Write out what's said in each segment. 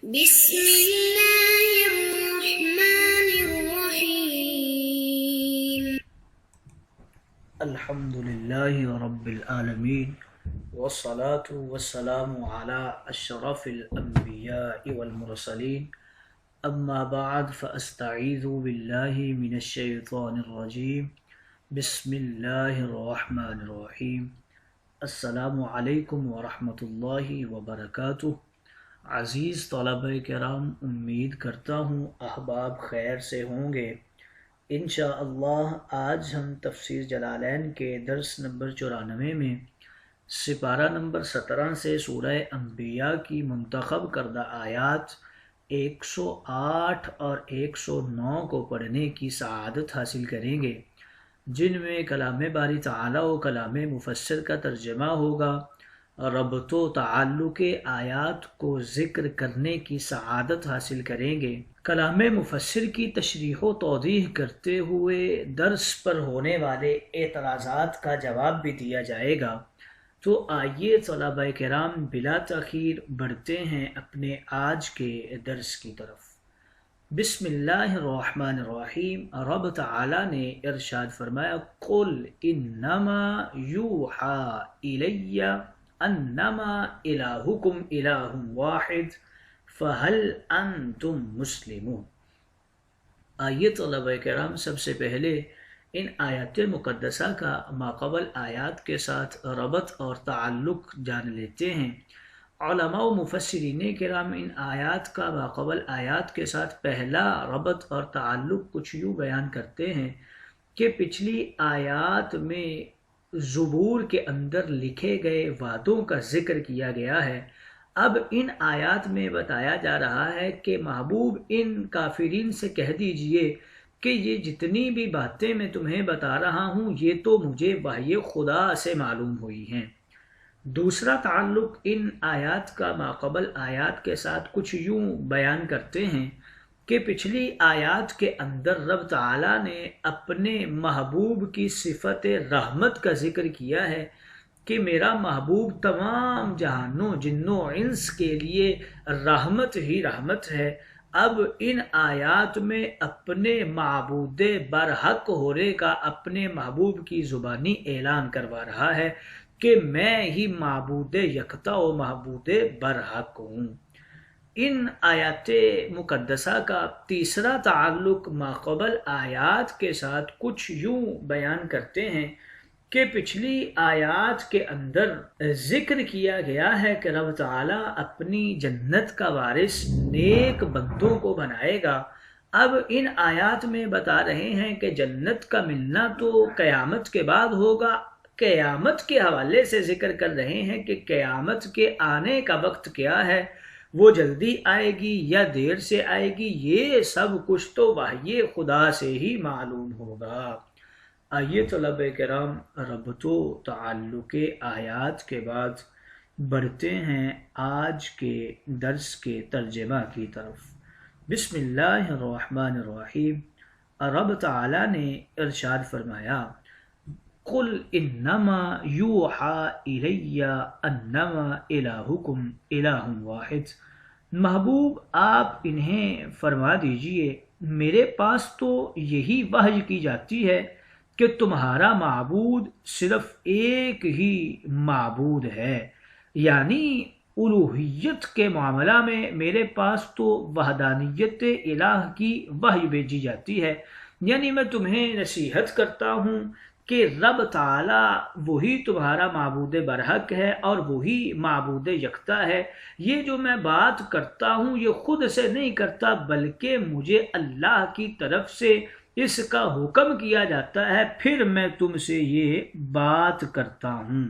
بسم الله الرحمن الرحيم. الحمد لله رب العالمين والصلاة والسلام على أشرف الأنبياء والمرسلين أما بعد فأستعيذ بالله من الشيطان الرجيم بسم الله الرحمن الرحيم. السلام علیکم ورحمۃ اللہ وبرکاتہ. عزیز طلبہ کرام، امید کرتا ہوں احباب خیر سے ہوں گے. انشاءاللہ آج ہم تفسیر جلالین کے درس نمبر 94 میں سپارہ نمبر 17 سے سورہ انبیاء کی منتخب کردہ آیات 108 اور 109 کو پڑھنے کی سعادت حاصل کریں گے، جن میں کلام باری تعالی و کلام مفسر کا ترجمہ ہوگا. ربط و تعلق آیات کو ذکر کرنے کی سعادت حاصل کریں گے. کلام مفسر کی تشریح و توضیح کرتے ہوئے درس پر ہونے والے اعتراضات کا جواب بھی دیا جائے گا. تو آئیے طلبہ کرام بلا تاخیر بڑھتے ہیں اپنے آج کے درس کی طرف. بسم اللہ الرحمن الرحیم. رب تعالی نے ارشاد فرمایا، قل انما یوحا الی انما الہکم الہ واحد فہل انتم مسلمون. آئیے طلبہ کرام سب سے پہلے ان آیات مقدسہ کا ماقبل آیات کے ساتھ ربط اور تعلق جان لیتے ہیں. علماء و مفسرین کرام ان آیات کا ماقبل آیات کے ساتھ پہلا ربط اور تعلق کچھ یوں بیان کرتے ہیں کہ پچھلی آیات میں زبور کے اندر لکھے گئے وعدوں کا ذکر کیا گیا ہے. اب ان آیات میں بتایا جا رہا ہے کہ محبوب ان کافرین سے کہہ دیجئے کہ یہ جتنی بھی باتیں میں تمہیں بتا رہا ہوں یہ تو مجھے وحی خدا سے معلوم ہوئی ہیں. دوسرا تعلق ان آیات کا ماقبل آیات کے ساتھ کچھ یوں بیان کرتے ہیں کہ پچھلی آیات کے اندر رب تعالیٰ نے اپنے محبوب کی صفت رحمت کا ذکر کیا ہے کہ میرا محبوب تمام جہانوں جنوں انس کے لیے رحمت ہی رحمت ہے. اب ان آیات میں اپنے معبود برحق ہونے کا اپنے محبوب کی زبانی اعلان کروا رہا ہے کہ میں ہی معبود یکتا و محبود برحق ہوں. ان آیات مقدسہ کا تیسرا تعلق ماقبل آیات کے ساتھ کچھ یوں بیان کرتے ہیں کہ پچھلی آیات کے اندر ذکر کیا گیا ہے کہ رب تعالیٰ اپنی جنت کا وارث نیک بندوں کو بنائے گا. اب ان آیات میں بتا رہے ہیں کہ جنت کا ملنا تو قیامت کے بعد ہوگا. قیامت کے حوالے سے ذکر کر رہے ہیں کہ قیامت کے آنے کا وقت کیا ہے، وہ جلدی آئے گی یا دیر سے آئے گی، یہ سب کچھ تو وحی خدا سے ہی معلوم ہوگا. آئیے طلبہ کرام ربط و تعلق آیات کے بعد بڑھتے ہیں آج کے درس کے ترجمہ کی طرف. بسم اللہ الرحمن الرحیم. رب تعالی نے ارشاد فرمایا، قل انما یوحا الی انما الہکم الہ واحد. محبوب آپ انہیں فرما دیجئے میرے پاس تو یہی وحی کی جاتی ہے کہ تمہارا معبود صرف ایک ہی معبود ہے. یعنی الوہیت کے معاملہ میں میرے پاس تو وحدانیت الہ کی وحی بھیجی جاتی ہے. یعنی میں تمہیں نصیحت کرتا ہوں کہ رب تعالیٰ وہی تمہارا معبود برحق ہے اور وہی معبود یکتا ہے. یہ جو میں بات کرتا ہوں یہ خود سے نہیں کرتا بلکہ مجھے اللہ کی طرف سے اس کا حکم کیا جاتا ہے، پھر میں تم سے یہ بات کرتا ہوں.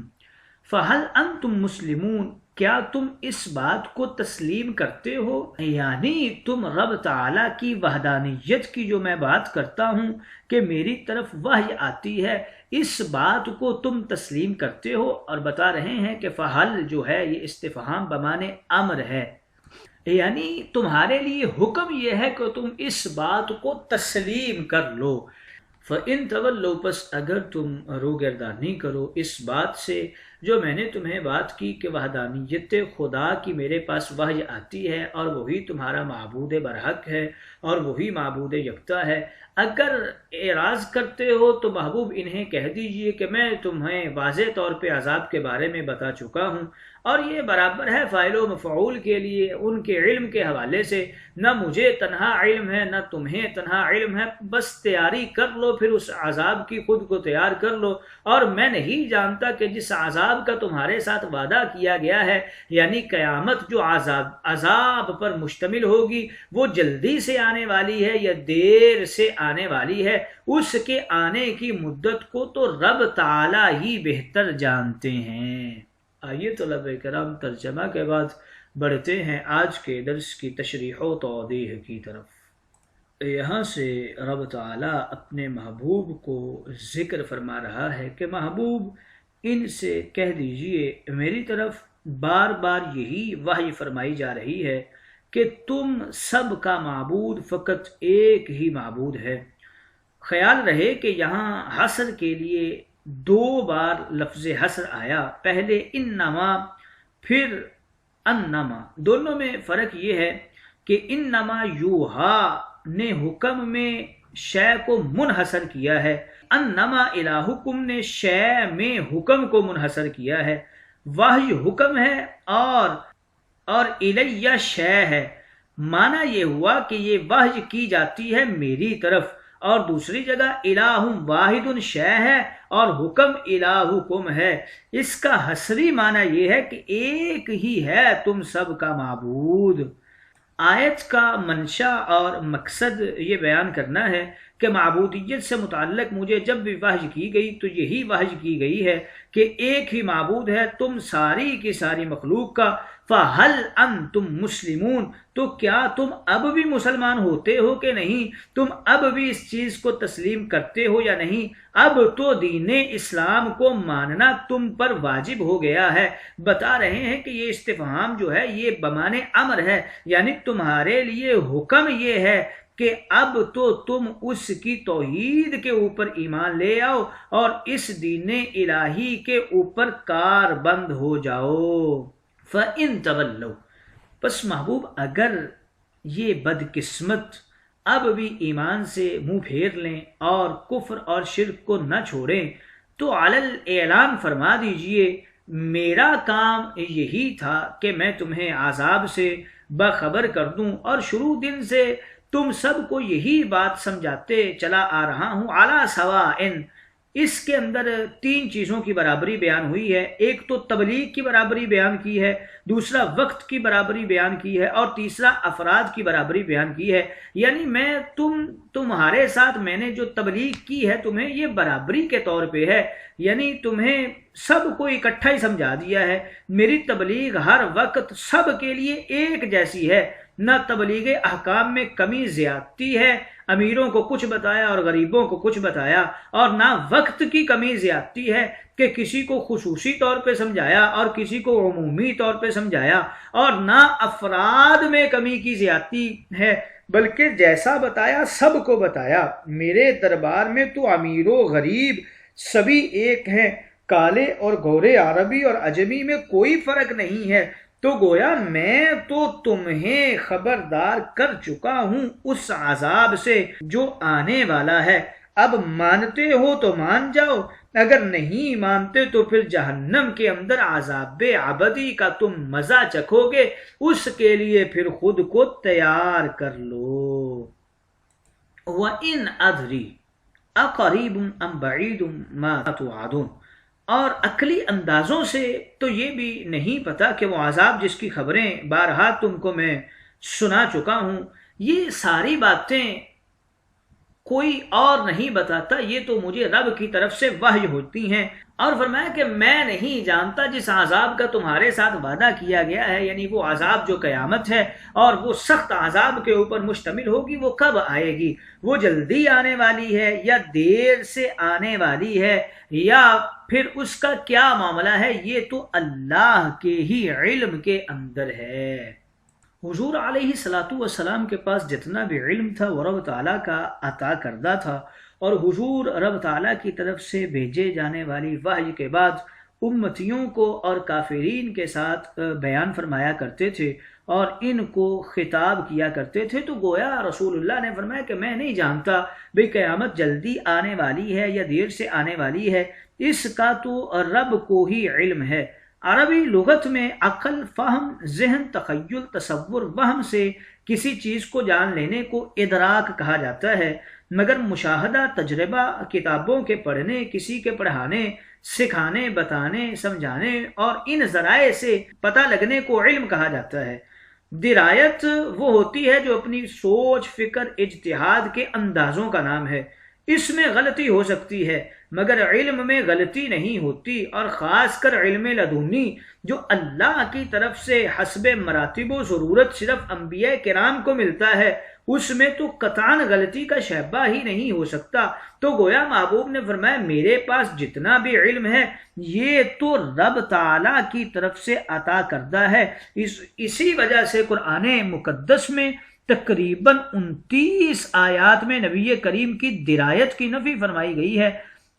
فَهَلْ أَنْتُمْ مُسْلِمُونَ. کیا تم اس بات کو تسلیم کرتے ہو؟ یعنی تم رب تعالیٰ کی وحدانیت کی جو میں بات کرتا ہوں کہ میری طرف وحی آتی ہے، اس بات کو تم تسلیم کرتے ہو. اور بتا رہے ہیں کہ فحل جو ہے یہ استفہام بمعنی امر ہے، یعنی تمہارے لیے حکم یہ ہے کہ تم اس بات کو تسلیم کر لو. فَإِن تَوَلَّوْا. پس اگر تم روگردانی کرو اس بات سے جو میں نے تمہیں بات کی کہ وحدانیت خدا کی میرے پاس وحی آتی ہے اور وہی تمہارا معبود برحق ہے اور وہی معبود یکتا ہے، اگر اعراض کرتے ہو تو محبوب انہیں کہہ دیجئے کہ میں تمہیں واضح طور پہ عذاب کے بارے میں بتا چکا ہوں، اور یہ برابر ہے فاعل و مفعول کے لیے ان کے علم کے حوالے سے، نہ مجھے تنہا علم ہے نہ تمہیں تنہا علم ہے، بس تیاری کر لو، پھر اس عذاب کی خود کو تیار کر لو، اور میں نہیں جانتا کہ جس عذاب کا تمہارے ساتھ وعدہ کیا گیا ہے، یعنی قیامت جو عذاب پر مشتمل ہوگی، وہ جلدی سے آنے والی ہے یا دیر سے آنے والی ہے، اس کے آنے کی مدت کو تو رب تعالی ہی بہتر جانتے ہیں۔ آئیے طلبہ کرام ترجمہ کے بعد بڑھتے ہیں آج کے درس کی تشریح و توضیح کی طرف۔ یہاں سے رب تعالی اپنے محبوب کو ذکر فرما رہا ہے کہ محبوب ان سے کہہ دیجئے، میری طرف بار بار یہی وحی فرمائی جا رہی ہے کہ تم سب کا معبود فقط ایک ہی معبود ہے۔ خیال رہے کہ یہاں حصر کے لیے 2 بار لفظ حصر آیا، پہلے انما پھر انما، دونوں میں فرق یہ ہے کہ انما یوحا نے حکم میں شے کو منحصر کیا ہے، انما الہکم نے شے میں حکم کو منحصر کیا ہے۔ وحی حکم ہے اور الیہ شے ہے، معنی یہ ہوا کہ یہ وحی کی جاتی ہے میری طرف، اور دوسری جگہ الہ واحد شے ہے اور حکم الہکم ہے۔ اس کا حصری معنی یہ ہے کہ ایک ہی ہے تم سب کا معبود۔ آیت کا منشا اور مقصد یہ بیان کرنا ہے کہ معبودیت سے متعلق مجھے جب بھی وحی کی گئی تو یہی وحی کی گئی ہے کہ ایک ہی معبود ہے تم ساری کی ساری مخلوق کا۔ فَهَلْ أَنْتُمْ مُسْلِمُونَ، تو کیا تم اب بھی مسلمان ہوتے ہو کہ نہیں؟ تم اب بھی اس چیز کو تسلیم کرتے ہو یا نہیں؟ اب تو دین اسلام کو ماننا تم پر واجب ہو گیا ہے۔ بتا رہے ہیں کہ یہ استفہام جو ہے یہ بمانے امر ہے، یعنی تمہارے لیے حکم یہ ہے کہ اب تو تم اس کی توحید کے اوپر ایمان لے آؤ اور اس دین الہی کے اوپر کار بند ہو جاؤ۔ فَإِن تَوَلَّوْا، پس محبوب اگر یہ بدقسمت اب بھی ایمان سے منہ پھیر لیں اور کفر اور شرک کو نہ چھوڑیں، تو علی الاعلان فرما دیجئے میرا کام یہی تھا کہ میں تمہیں عذاب سے باخبر کر دوں، اور شروع دن سے تم سب کو یہی بات سمجھاتے چلا آ رہا ہوں۔ علی سواء، اس کے اندر 3 چیزوں کی برابری بیان ہوئی ہے، ایک تو تبلیغ کی برابری بیان کی ہے، دوسرا وقت کی برابری بیان کی ہے، اور تیسرا افراد کی برابری بیان کی ہے، یعنی میں تمہارے ساتھ میں نے جو تبلیغ کی ہے تمہیں یہ برابری کے طور پہ ہے، یعنی تمہیں سب کو اکٹھا ہی سمجھا دیا ہے۔ میری تبلیغ ہر وقت سب کے لیے ایک جیسی ہے، نہ تبلیغ احکام میں کمی زیادتی ہے، امیروں کو کچھ بتایا اور غریبوں کو کچھ بتایا، اور نہ وقت کی کمی زیادتی ہے کہ کسی کو خصوصی طور پہ سمجھایا اور کسی کو عمومی طور پہ سمجھایا، اور نہ افراد میں کمی کی زیادتی ہے، بلکہ جیسا بتایا سب کو بتایا۔ میرے دربار میں تو امیر و غریب سبھی ایک ہیں، کالے اور گورے، عربی اور عجمی میں کوئی فرق نہیں ہے، تو گویا میں تو تمہیں خبردار کر چکا ہوں اس عذاب سے جو آنے والا ہے۔ اب مانتے ہو تو مان جاؤ، اگر نہیں مانتے تو پھر جہنم کے اندر عذاب ابدی کا تم مزہ چکھو گے، اس کے لیے پھر خود کو تیار کر لو۔ وَإِنْ أَدْرِي أَقَرِيبٌ أَمْ بَعِيدٌ مَا تُوعَدُونَ، اور عقلی اندازوں سے تو یہ بھی نہیں پتا کہ وہ عذاب جس کی خبریں بارہا تم کو میں سنا چکا ہوں، یہ ساری باتیں کوئی اور نہیں بتاتا، یہ تو مجھے رب کی طرف سے وحی ہوتی ہیں۔ اور فرمایا کہ میں نہیں جانتا جس عذاب کا تمہارے ساتھ وعدہ کیا گیا ہے، یعنی وہ عذاب جو قیامت ہے اور وہ سخت عذاب کے اوپر مشتمل ہوگی، وہ کب آئے گی، وہ جلدی آنے والی ہے یا دیر سے آنے والی ہے، یا پھر اس کا کیا معاملہ ہے، یہ تو اللہ کے ہی علم کے اندر ہے۔ حضور علیہ الصلوۃ والسلام کے پاس جتنا بھی علم تھا وہ رب تعالیٰ کا عطا کردہ تھا، اور حضور رب تعالیٰ کی طرف سے بھیجے جانے والی وحی کے بعد امتیوں کو اور کافرین کے ساتھ بیان فرمایا کرتے تھے اور ان کو خطاب کیا کرتے تھے، تو گویا رسول اللہ نے فرمایا کہ میں نہیں جانتا بھئی قیامت جلدی آنے والی ہے یا دیر سے آنے والی ہے، اس کا تو رب کو ہی علم ہے۔ عربی لغت میں عقل، فہم، ذہن، تخیل، تصور، وہم سے کسی چیز کو جان لینے کو ادراک کہا جاتا ہے، مگر مشاہدہ، تجربہ، کتابوں کے پڑھنے، کسی کے پڑھانے، سکھانے، بتانے، سمجھانے اور ان ذرائع سے پتہ لگنے کو علم کہا جاتا ہے۔ درایت وہ ہوتی ہے جو اپنی سوچ، فکر، اجتہاد کے اندازوں کا نام ہے۔ اس میں غلطی ہو سکتی ہے مگر علم میں غلطی نہیں ہوتی، اور خاص کر علم لدنی جو اللہ کی طرف سے حسب مراتب و ضرورت صرف انبیاء کرام کو ملتا ہے، اس میں تو قطعاً غلطی کا شائبہ ہی نہیں ہو سکتا۔ تو گویا محبوب نے فرمایا میرے پاس جتنا بھی علم ہے یہ تو رب تعالی کی طرف سے عطا کردہ ہے۔ اسی وجہ سے قرآن مقدس میں تقریباً 29 آیات میں نبی کریم کی درایت کی نفی فرمائی گئی ہے۔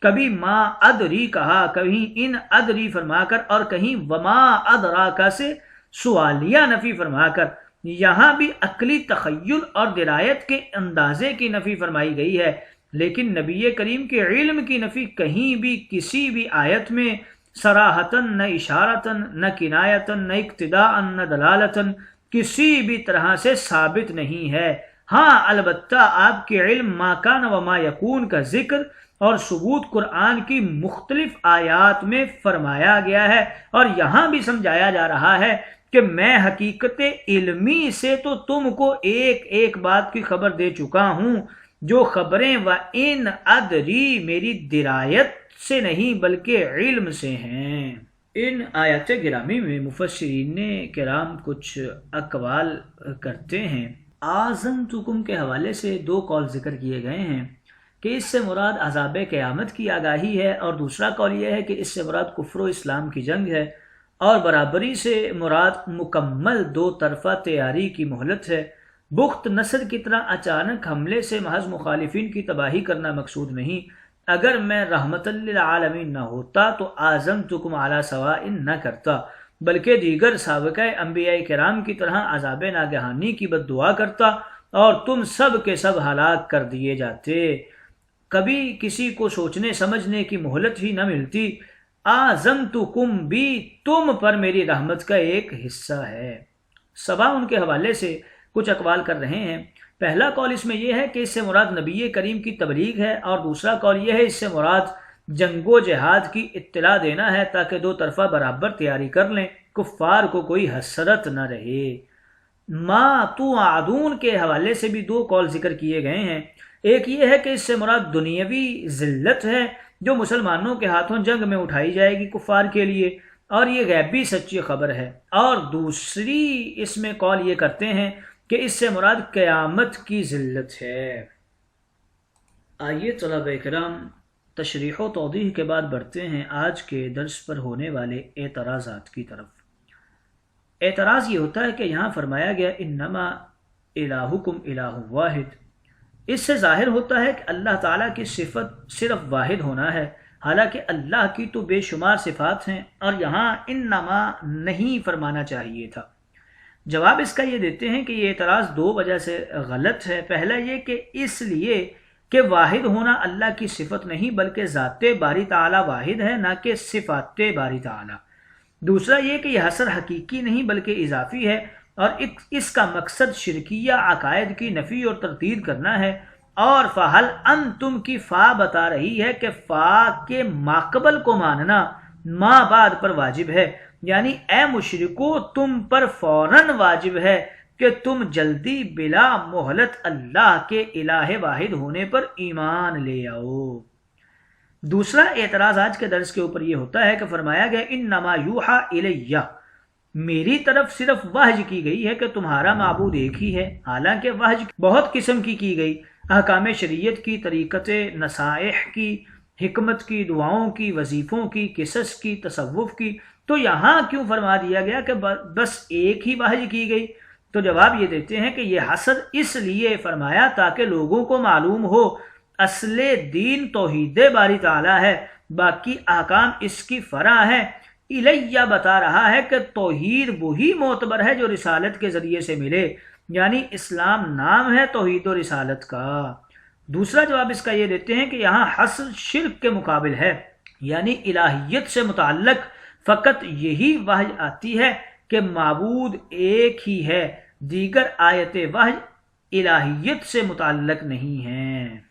کبھی ما ادری کہا، کہیں ان ادری فرما کر، اور کہیں وما ادراکا سے سوالیہ نفی فرما کر۔ یہاں بھی عقلی تخیل اور درایت کے اندازے کی نفی فرمائی گئی ہے، لیکن نبی کریم کے علم کی نفی کہیں بھی کسی بھی آیت میں صراحتاً، نہ اشارتاً، نہ کنایتاً، نہ اقتداءً، نہ دلالتاً کسی بھی طرح سے ثابت نہیں ہے۔ ہاں البتہ آپ کے علم ما کان و ما یکون کا ذکر اور ثبوت قرآن کی مختلف آیات میں فرمایا گیا ہے، اور یہاں بھی سمجھایا جا رہا ہے کہ میں حقیقت علمی سے تو تم کو ایک ایک بات کی خبر دے چکا ہوں، جو خبریں و ان ادری میری درایت سے نہیں بلکہ علم سے ہیں۔ ان آیات گرامی میں مفسرین کرام کچھ اقوال کرتے ہیں۔ آذنتکم کے حوالے سے 2 قول ذکر کیے گئے ہیں کہ اس سے مراد عذاب قیامت کی آگاہی ہے، اور دوسرا قول یہ ہے کہ اس سے مراد کفر و اسلام کی جنگ ہے، اور برابری سے مراد مکمل 2 طرفہ تیاری کی مہلت ہے۔ بخت نصر کی طرح اچانک حملے سے محض مخالفین کی تباہی کرنا مقصود نہیں۔ اگر میں رحمت للعالمین نہ ہوتا تو آذنتکم علی سواء نہ کرتا، بلکہ دیگر سابقہ انبیاء کرام کی طرح عذاب ناگہانی کی بد دعا کرتا اور تم سب کے سب ہلاک کر دیے جاتے۔ کبھی کسی کو سوچنے سمجھنے کی مہلت ہی نہ ملتی۔ آذنتکم بھی تم پر میری رحمت کا ایک حصہ ہے۔ سبا ان کے حوالے سے کچھ اقوال کر رہے ہیں۔ پہلا قول اس میں یہ ہے کہ اس سے مراد نبی کریم کی تبلیغ ہے، اور دوسرا قول یہ ہے اس سے مراد جنگ و جہاد کی اطلاع دینا ہے تاکہ 2 طرفہ برابر تیاری کر لیں، کفار کو کوئی حسرت نہ رہے۔ ما توعدون کے حوالے سے بھی 2 قول ذکر کیے گئے ہیں۔ ایک یہ ہے کہ اس سے مراد دنیاوی ذلت ہے جو مسلمانوں کے ہاتھوں جنگ میں اٹھائی جائے گی کفار کے لیے، اور یہ غیبی سچی خبر ہے۔ اور دوسری اس میں قول یہ کرتے ہیں کہ اس سے مراد قیامت کی ذلت ہے۔ آئیے طلبہ کرام تشریح و توضیح کے بعد بڑھتے ہیں آج کے درس پر ہونے والے اعتراضات کی طرف۔ اعتراض یہ ہوتا ہے کہ یہاں فرمایا گیا انما الہکم الہ واحد، اس سے ظاہر ہوتا ہے کہ اللہ تعالیٰ کی صفت صرف واحد ہونا ہے، حالانکہ اللہ کی تو بے شمار صفات ہیں، اور یہاں انما نہیں فرمانا چاہیے تھا۔ جواب اس کا یہ دیتے ہیں کہ یہ اعتراض 2 وجہ سے غلط ہے۔ پہلا یہ کہ اس لیے کہ واحد ہونا اللہ کی صفت نہیں بلکہ ذات باری تعالیٰ واحد ہے، نہ کہ صفات باری تعالیٰ۔ دوسرا یہ کہ یہ حصر حقیقی نہیں بلکہ اضافی ہے، اور اس کا مقصد شرکیہ عقائد کی نفی اور تردید کرنا ہے۔ اور فہل انتم کی فا بتا رہی ہے کہ فا کے ماقبل کو ماننا ما بعد پر واجب ہے، یعنی اے مشرکو تم پر فوراً واجب ہے کہ تم جلدی بلا مہلت اللہ کے الہ واحد ہونے پر ایمان لے آؤ۔ دوسرا اعتراض آج کے درس کے اوپر یہ ہوتا ہے کہ فرمایا گیا انما یوحا الیہ، میری طرف صرف وحی کی گئی ہے کہ تمہارا معبود ایک ہی ہے، حالانکہ وحی بہت قسم کی گئی، احکام شریعت کی، طریقت نصائح کی، حکمت کی، دعاؤں کی، وظیفوں کی، قصص کی، تصوف کی، تو یہاں کیوں فرما دیا گیا کہ بس ایک ہی وحی کی گئی؟ تو جواب یہ دیتے ہیں کہ یہ حصر اس لیے فرمایا تاکہ لوگوں کو معلوم ہو اصل دین توحید باری تعالیٰ ہے، باقی احکام اس کی فرع ہے۔ الیہ بتا رہا ہے کہ توحید وہی معتبر ہے جو رسالت کے ذریعے سے ملے، یعنی اسلام نام ہے توحید و رسالت کا۔ دوسرا جواب اس کا یہ دیتے ہیں کہ یہاں حصر شرک کے مقابل ہے، یعنی الہیت سے متعلق فقط یہی وحی آتی ہے کہ معبود ایک ہی ہے، دیگر آیت وحی الہیت سے متعلق نہیں ہیں۔